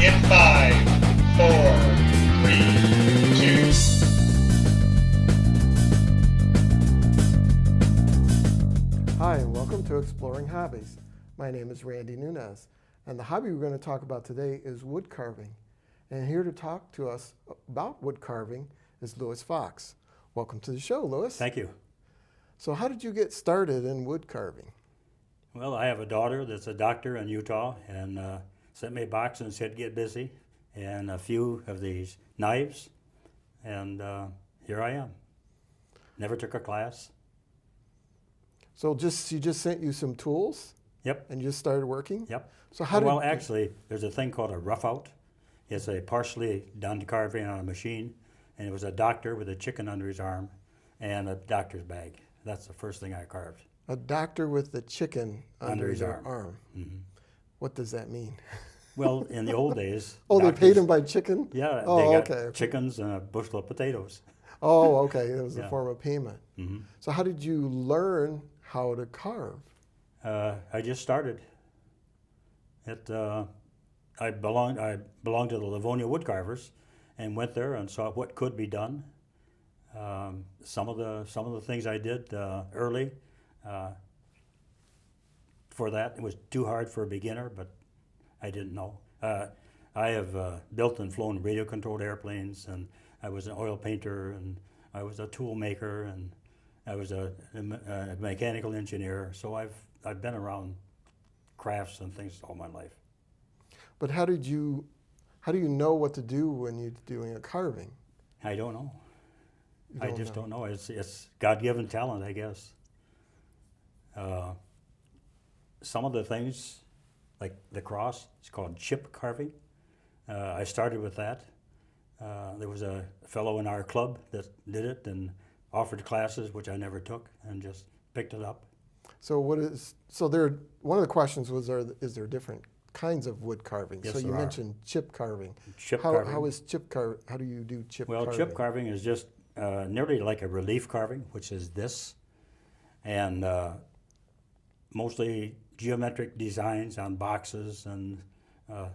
in 5, 4, 3, 2. Hi, and welcome to Exploring Hobbies. My name is Randy Nunez, and the hobby we're going to talk about today is wood carving. And here to talk to us about wood carving is Louis Fox. Welcome to the show, Louis. Thank you. So how did you get started in wood carving? Well, I have a daughter that's a doctor in Utah, and sent me a box and said, get busy, and a few of these knives, and here I am. Never took a class. So she just sent you some tools? Yep. And you just started working? Yep. So how Well, actually, there's a thing called a rough out. It's a partially done carving on a machine, and it was a doctor with a chicken under his arm and a doctor's bag. That's the first thing I carved. A doctor with the chicken under his arm. arm. Mm-hmm. What does that mean? Well, in the old days. Oh, doctors, they paid him by chicken? Yeah, Oh, they got okay. chickens and a bushel of potatoes. Oh, okay. It was a Yeah. form of payment. Mm-hmm. So how did you learn how to carve? I just started. I belonged to the Livonia wood carvers, and went there and saw what could be done. Some of the things I did early. For that, it was too hard for a beginner, but I didn't know. I have built and flown radio-controlled airplanes, and I was an oil painter, and I was a tool maker, and I was a mechanical engineer. So I've been around crafts and things all my life. But how do you know what to do when you're doing a carving? I don't know. You I just don't know. It's God-given talent, I guess. Some of the things, like the cross, it's called chip carving. I started with that. There was a fellow in our club that did it and offered classes, which I never took, and just picked it up. So one of the questions was, is there different kinds of wood carving? Yes, so you there are. mentioned chip carving. Carving. How do you do chip Well, carving? chip carving is just nearly like a relief carving, which is this, and mostly geometric designs on boxes and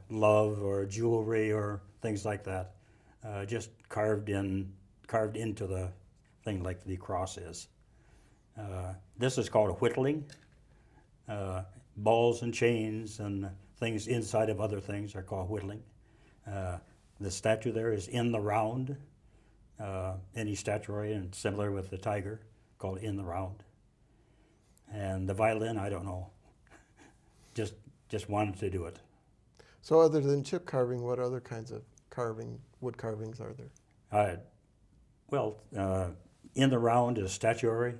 love or jewelry or things like that, just carved into the thing like the cross is. This is called a whittling. Balls and chains and things inside of other things are called whittling. The statue there is in the round. Any statuary, and similar with the tiger, called in the round. And the violin, I don't know. Just wanted to do it. So other than chip carving, what other kinds of wood carvings are there? In the round is statuary.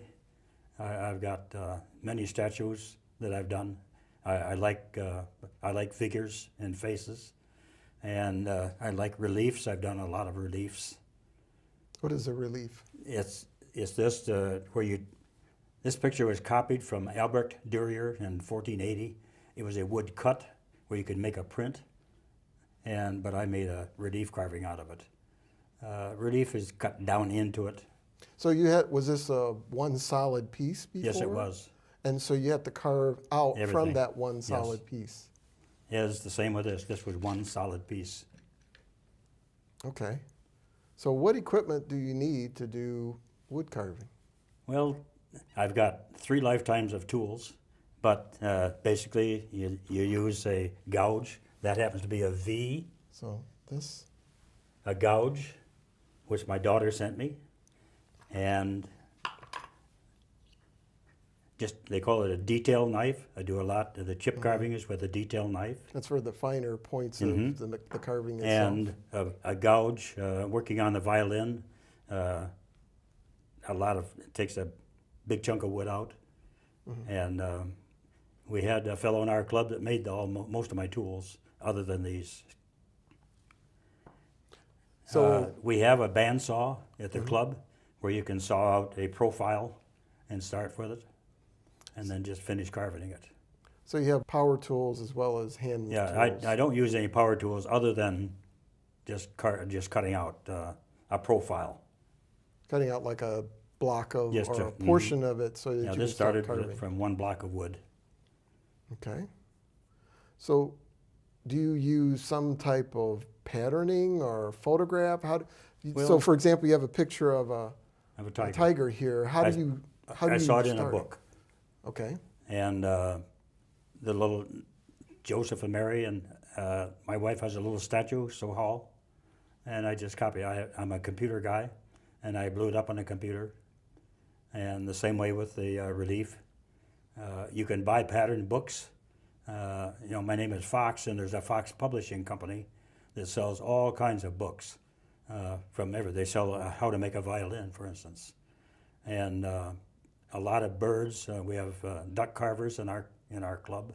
I've got many statues that I've done. I like figures and faces, and I like reliefs. I've done a lot of reliefs. What is a relief? It's this this picture was copied from Albert Dürer in 1480. It was a wood cut where you could make a print, but I made a relief carving out of it. Relief is cut down into it. So was this a one solid piece before? Yes, it was. And so you have to carve out from Everything. that one solid piece. Yeah, it's the same with this. This was one solid piece. Okay. So what equipment do you need to do wood carving? Well, I've got 3 lifetimes of tools, but basically you use a gouge. That happens to be a V. So this? A gouge, which my daughter sent me, and they call it a detail knife. I do a lot of the chip carving is with a detail knife. That's for the finer points of the carving itself. And a gouge, working on the violin, it takes a big chunk of wood out. And we had a fellow in our club that made most of my tools, other than these. So we have a bandsaw at the club where you can saw out a profile and start with it, and then just finish carving it. So you have power tools as well as hand tools. Yeah, I don't use any power tools other than just cutting out a profile. Cutting out like a block of, Yes, or a portion of it so that you Yeah, can this start started carving. from one block of wood. Okay. So do you use some type of patterning or photograph? So, Well, for example, you have a picture of I have a a tiger. tiger here. How do you I saw it in a start? book. Okay. And the little Joseph and Mary, and my wife has a little statue, so tall, and I just copy. I'm a computer guy, and I blew it up on the computer. And the same way with the relief. You can buy pattern books. My name is Fox, and there's a Fox publishing company that sells all kinds of books from everything. They sell how to make a violin, for instance, and a lot of birds. We have duck carvers in our club,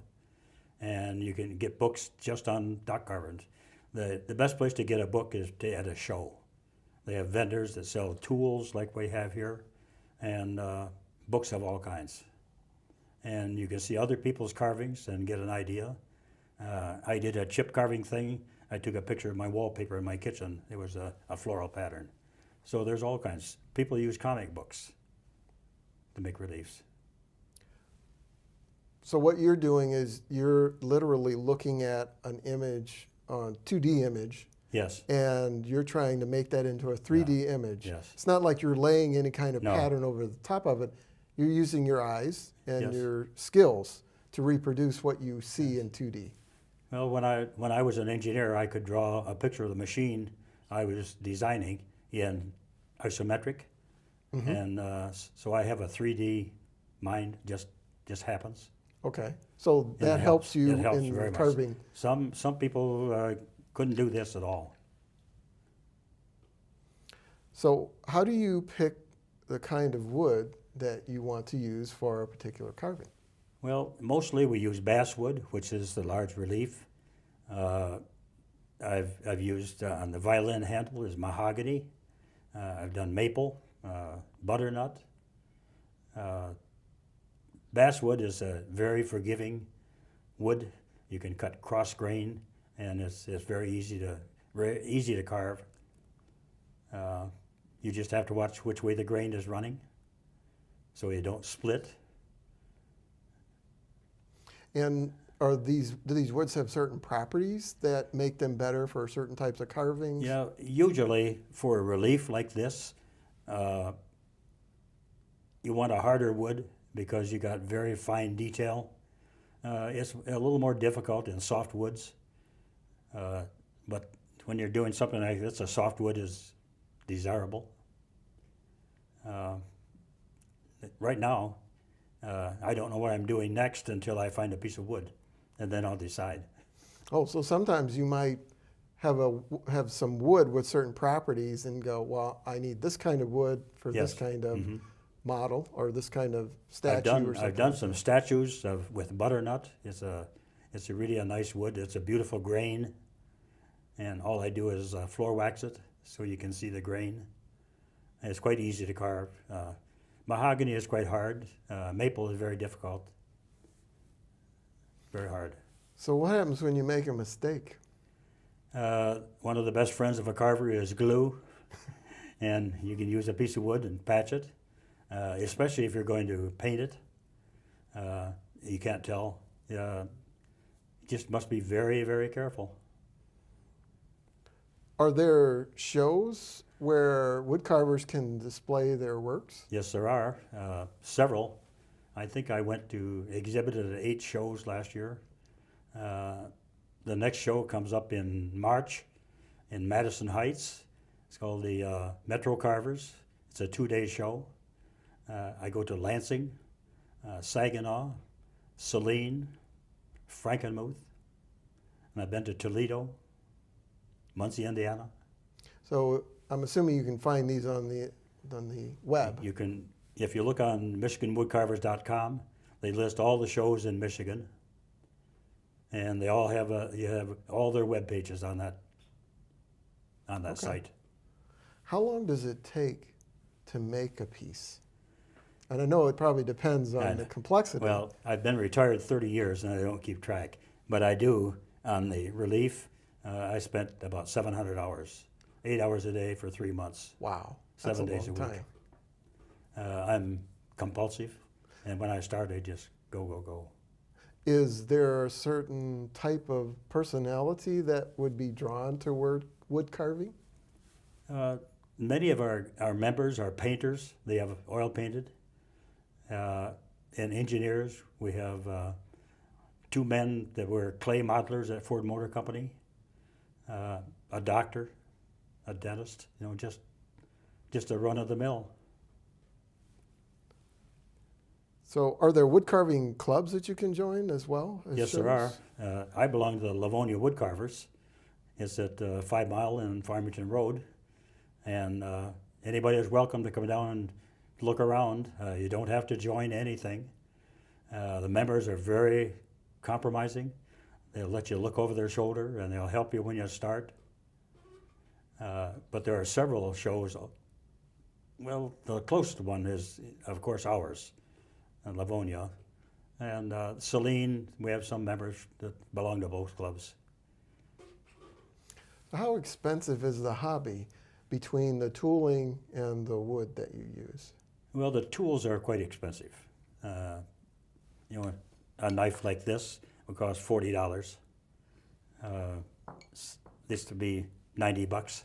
and you can get books just on duck carving. The best place to get a book is at a show. They have vendors that sell tools like we have here, and books of all kinds. And you can see other people's carvings and get an idea. I did a chip carving thing. I took a picture of my wallpaper in my kitchen. It was a floral pattern. So there's all kinds. People use comic books to make reliefs. So what you're doing is you're literally looking at an image, 2D image, Yes. and you're trying to make that into a 3D image. Yes. It's not like you're laying any kind of No. pattern over the top of it. You're using your eyes and Yes. your skills to reproduce what you see in 2D. Well, when I was an engineer, I could draw a picture of the machine I was designing in isometric, and so I have a 3D mind. Just happens. Okay, so And that it helps you It helps in very carving. much. Some people couldn't do this at all. So how do you pick the kind of wood that you want to use for a particular carving? Well, mostly we use basswood, which is the large relief. I've used on the violin handle is mahogany. I've done maple, butternut. Basswood is a very forgiving wood. You can cut cross grain, and it's very easy to carve. You just have to watch which way the grain is running, so you don't split. And do these woods have certain properties that make them better for certain types of carvings? Yeah, usually for a relief like this, you want a harder wood because you got very fine detail. It's a little more difficult in soft woods, but when you're doing something like this, a soft wood is desirable. Right now, I don't know what I'm doing next until I find a piece of wood, and then I'll decide. Oh, so sometimes you might have some wood with certain properties and go, well, I need this kind of wood for Yes. this kind of model or this kind of statue or something. I've done some statues with butternut. It's a really a nice wood. It's a beautiful grain, and all I do is floor wax it so you can see the grain. And it's quite easy to carve. Mahogany is quite hard. Maple is very difficult. Very hard. So what happens when you make a mistake? One of the best friends of a carver is glue, and you can use a piece of wood and patch it, especially if you're going to paint it. You can't tell. You just must be very, very careful. Are there shows where wood carvers can display their works? Yes, there are several. I think I went to exhibited at 8 shows last year. The next show comes up in March in Madison Heights. It's called the Metro Carvers. It's a 2-day show. I go to Lansing, Saginaw, Saline, Frankenmuth, and I've been to Toledo, Muncie, Indiana. So I'm assuming you can find these on the web. You can, if you look on MichiganWoodcarvers.com, they list all the shows in Michigan, and they all have you have all their web pages on that site. How long does it take to make a piece? And I know it probably depends on the complexity. Well, I've been retired 30 years and I don't keep track, but I do on the relief. I spent about 700 hours, 8 hours a day for 3 months. Wow, 7 that's days a long week. time. I'm compulsive, and when I start, I just go. Is there a certain type of personality that would be drawn to wood carving? Many of our members are painters. They have oil painted. And engineers, we have 2 men that were clay modelers at Ford Motor Company, a doctor, a dentist, just a run of the mill. So are there wood carving clubs that you can join as well? As Yes, shows? there are. I belong to the Livonia Wood Carvers. It's at 5 Mile and Farmington Road. And anybody is welcome to come down and look around. You don't have to join anything. The members are very compromising. They'll let you look over their shoulder and they'll help you when you start. But there are several shows. Well, the closest one is, of course, ours in Livonia. And Celine, we have some members that belong to both clubs. How expensive is the hobby between the tooling and the wood that you use? Well, the tools are quite expensive. A knife like this would cost $40. This to be $90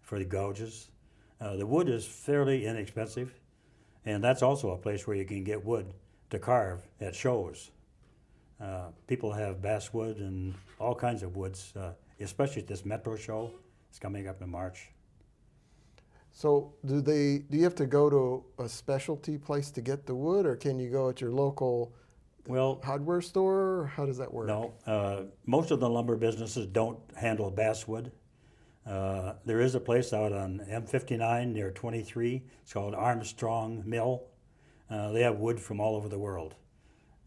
for the gouges. The wood is fairly inexpensive, and that's also a place where you can get wood to carve at shows. People have basswood and all kinds of woods, especially at this Metro show. It's coming up in March. So do you have to go to a specialty place to get the wood, or can you go at your local hardware store? Or how does that work? No, most of the lumber businesses don't handle basswood. There is a place out on M59 near 23. It's called Armstrong Mill. They have wood from all over the world,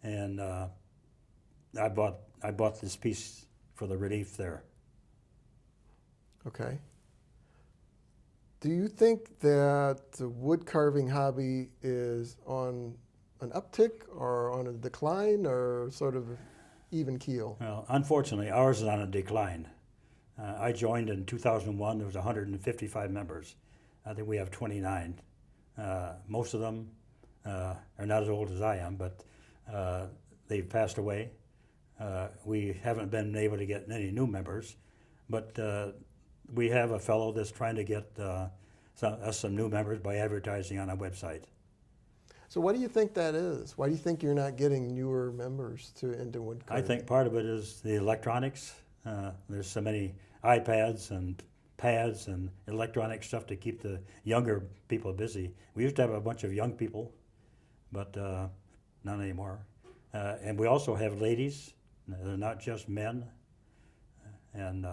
and I bought this piece for the relief there. Okay. Do you think that the wood carving hobby is on an uptick or on a decline or sort of even keel? Well, unfortunately, ours is on a decline. I joined in 2001. There was 155 members. I think we have 29. Most of them are not as old as I am, but they've passed away. We haven't been able to get any new members, but we have a fellow that's trying to get some new members by advertising on our website. So what do you think that is? Why do you think you're not getting newer members into wood carving? I think part of it is the electronics. There's so many iPads and pads and electronic stuff to keep the younger people busy. We used to have a bunch of young people, but not anymore. And we also have ladies. They're not just men. And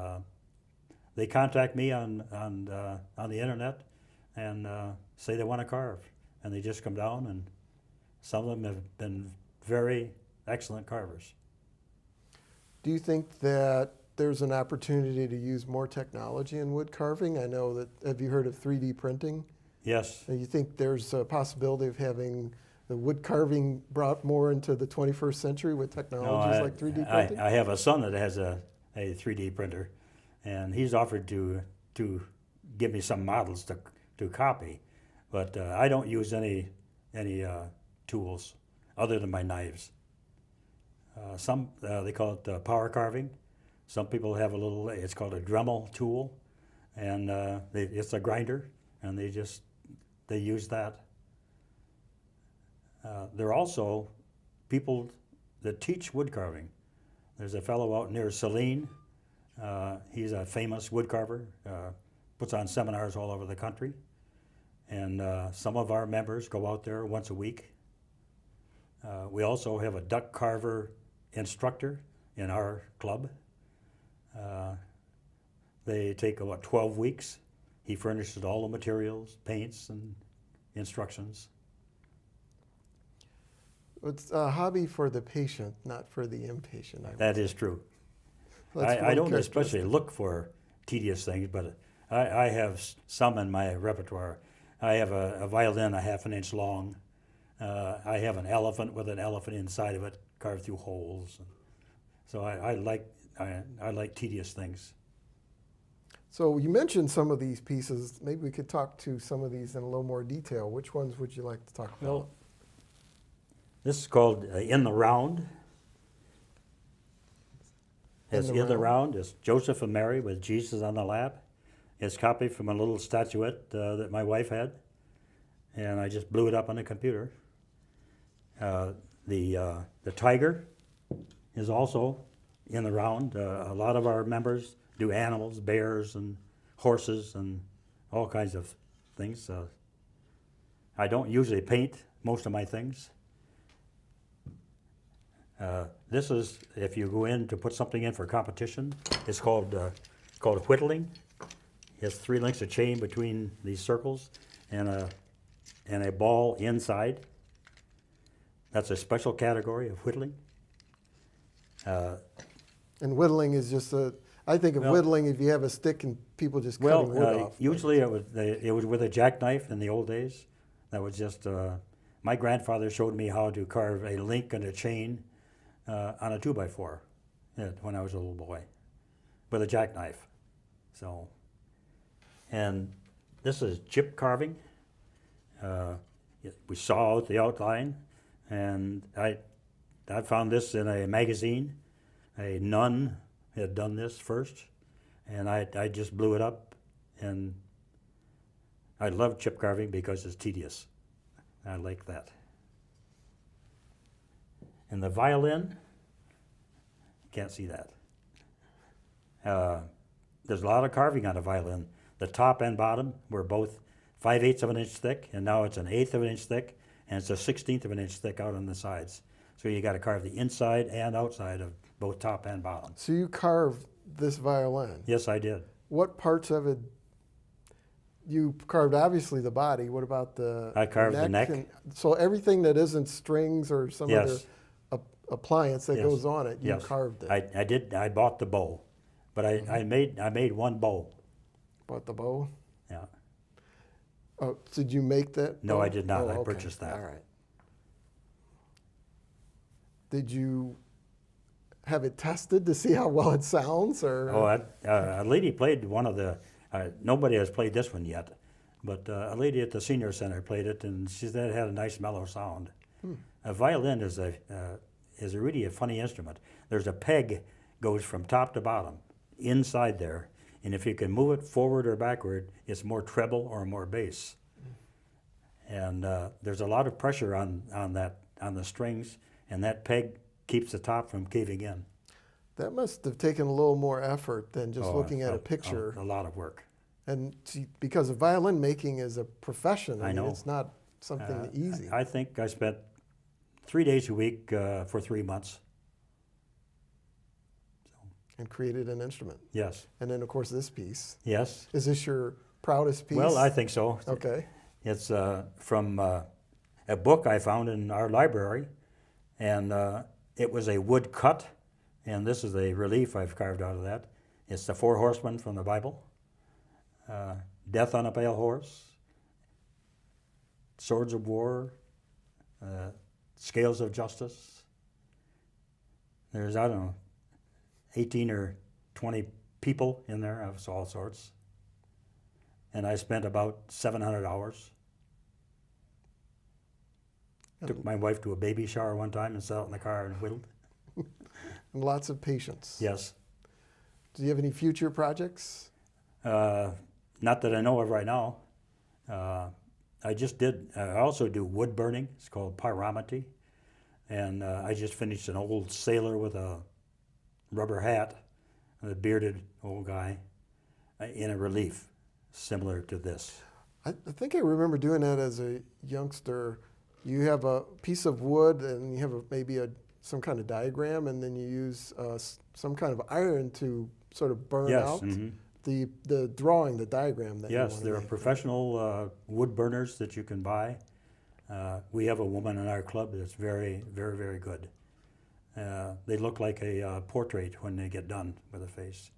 they contact me on the internet and say they want to carve. And they just come down, and some of them have been very excellent carvers. Do you think that there's an opportunity to use more technology in wood carving? I know that, have you heard of 3D printing? Yes. Do you think there's a possibility of having the wood carving brought more into the 21st century with technologies like 3D printing? I have a son that has a 3D printer, and he's offered to give me some models to copy, but I don't use any tools other than my knives. Some they call it power carving. Some people have it's called a Dremel Tool, and it's a grinder, and they use that. There are also people that teach wood carving. There's a fellow out near Celine. He's a famous wood carver, puts on seminars all over the country. And some of our members go out there once a week. We also have a duck carver instructor in our club. They take about 12 weeks. He furnishes all the materials, paints, and instructions. It's a hobby for the patient, not for the impatient. That is true. That's I one don't especially characteristic. look for tedious things, but I have some in my repertoire. I have a violin a half an inch long. I have an elephant with an elephant inside of it carved through holes. So I like tedious things. So you mentioned some of these pieces. Maybe we could talk to some of these in a little more detail. Which ones would you like to talk about? Well, this is called In the Round. It's in the round. It's Joseph and Mary with Jesus on the lap. It's copied from a little statuette that my wife had, and I just blew it up on the computer. The tiger is also in the round. A lot of our members do animals, bears and horses and all kinds of things. I don't usually paint most of my things. This is, if you go in to put something in for competition, it's called whittling. It's 3 links of chain between these circles and a ball inside. That's a special category of whittling. And whittling is just I think of whittling if you have a stick and people just cutting wood off. Usually it was with a jackknife in the old days. That was just, my grandfather showed me how to carve a link and a chain on a 2x4 when I was a little boy with a jackknife. So, and this is chip carving. We saw out the outline, and I found this in a magazine. A nun had done this first, and I just blew it up, and I love chip carving because it's tedious. I like that. And the violin, can't see that. There's a lot of carving on a violin. The top and bottom were both 5/8 of an inch thick, and now it's an 1/8 of an inch thick, and it's a 1/16 of an inch thick out on the sides. So you got to carve the inside and outside of both top and bottom. So you carved this violin. Yes, I did. What parts of it? You carved obviously the body. What about the I carved the neck. So everything that isn't strings or some Yes. other appliance that Yes. goes on it, you Yes. carved it. I did. I bought the bow, but I made one bow. Bought the bow. Yeah. Oh, did you make that? No, bow? I did not. Oh, I okay. purchased that. All right. Did you have it tested to see how well it sounds, or? Oh, a lady played one of the. Nobody has played this one yet, but a lady at the senior center played it, and she said it had a nice mellow sound. A violin is a really a funny instrument. There's a peg goes from top to bottom inside there, and if you can move it forward or backward, it's more treble or more bass. And there's a lot of pressure on the strings, and that peg keeps the top from caving in. That must have taken a little more effort than just looking at a picture. A lot of work. And see, because violin making is a profession. I know. It's not something easy. I think I spent 3 days a week for 3 months. And created an instrument. Yes. And then, of course, this piece. Yes. Is this your proudest piece? Well, I think so. Okay. It's from a book I found in our library, and it was a wood cut, and this is a relief I've carved out of that. It's the 4 horsemen from the Bible, death on a pale horse, swords of war, scales of justice. There's, I don't know, 18 or 20 people in there of all sorts. And I spent about 700 hours. Took my wife to a baby shower one time and sat out in the car and whittled. And lots of patience. Yes. Do you have any future projects? Not that I know of right now. I also do wood burning. It's called Pyrography. And I just finished an old sailor with a rubber hat, a bearded old guy, in a relief similar to this. I think I remember doing that as a youngster. You have a piece of wood and you have maybe some kind of diagram, and then you use some kind of iron to sort of burn out the drawing, the diagram that you want to there are make. professional wood burners that you can buy. We have a woman in our club that's very, very, very good. They look like a portrait when they get done with a face.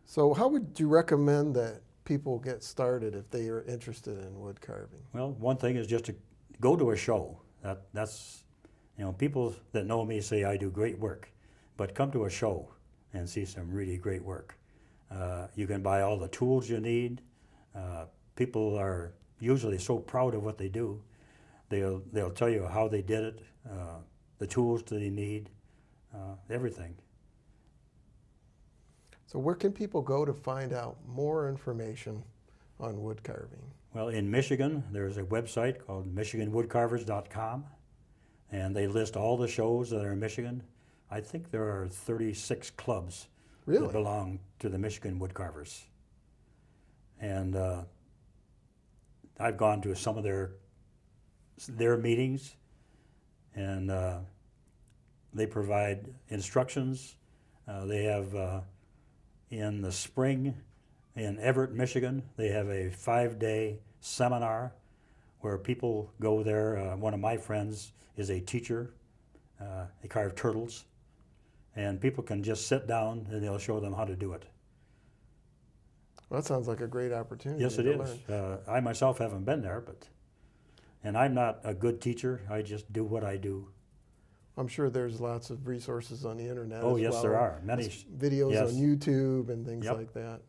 So how would you recommend that people get started if they are interested in wood carving? Well, one thing is just to go to a show. That's, people that know me say I do great work, but come to a show and see some really great work. You can buy all the tools you need. People are usually so proud of what they do. They'll tell you how they did it, the tools that they need, everything. So where can people go to find out more information on wood carving? Well, in Michigan, there's a website called MichiganWoodcarvers.com, and they list all the shows that are in Michigan. I think there are 36 clubs Really? that belong to the Michigan Woodcarvers. And I've gone to some of their meetings, and they provide instructions. They have in the spring in Everett, Michigan, they have a 5-day seminar where people go there. One of my friends is a teacher. They carve turtles, and people can just sit down and they'll show them how to do it. Well, that sounds like a great opportunity. Yes, it to is. learn. I myself haven't been there, and I'm not a good teacher. I just do what I do. I'm sure there's lots of resources on the internet. Oh, as yes, well. there are many. Videos Yes. on YouTube and things Yep. like that.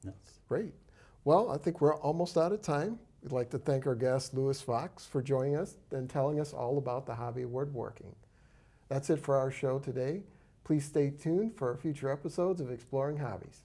Yes. Great. Well, I think we're almost out of time. We'd like to thank our guest, Louis Fox, for joining us and telling us all about the hobby of woodworking. That's it for our show today. Please stay tuned for future episodes of Exploring Hobbies.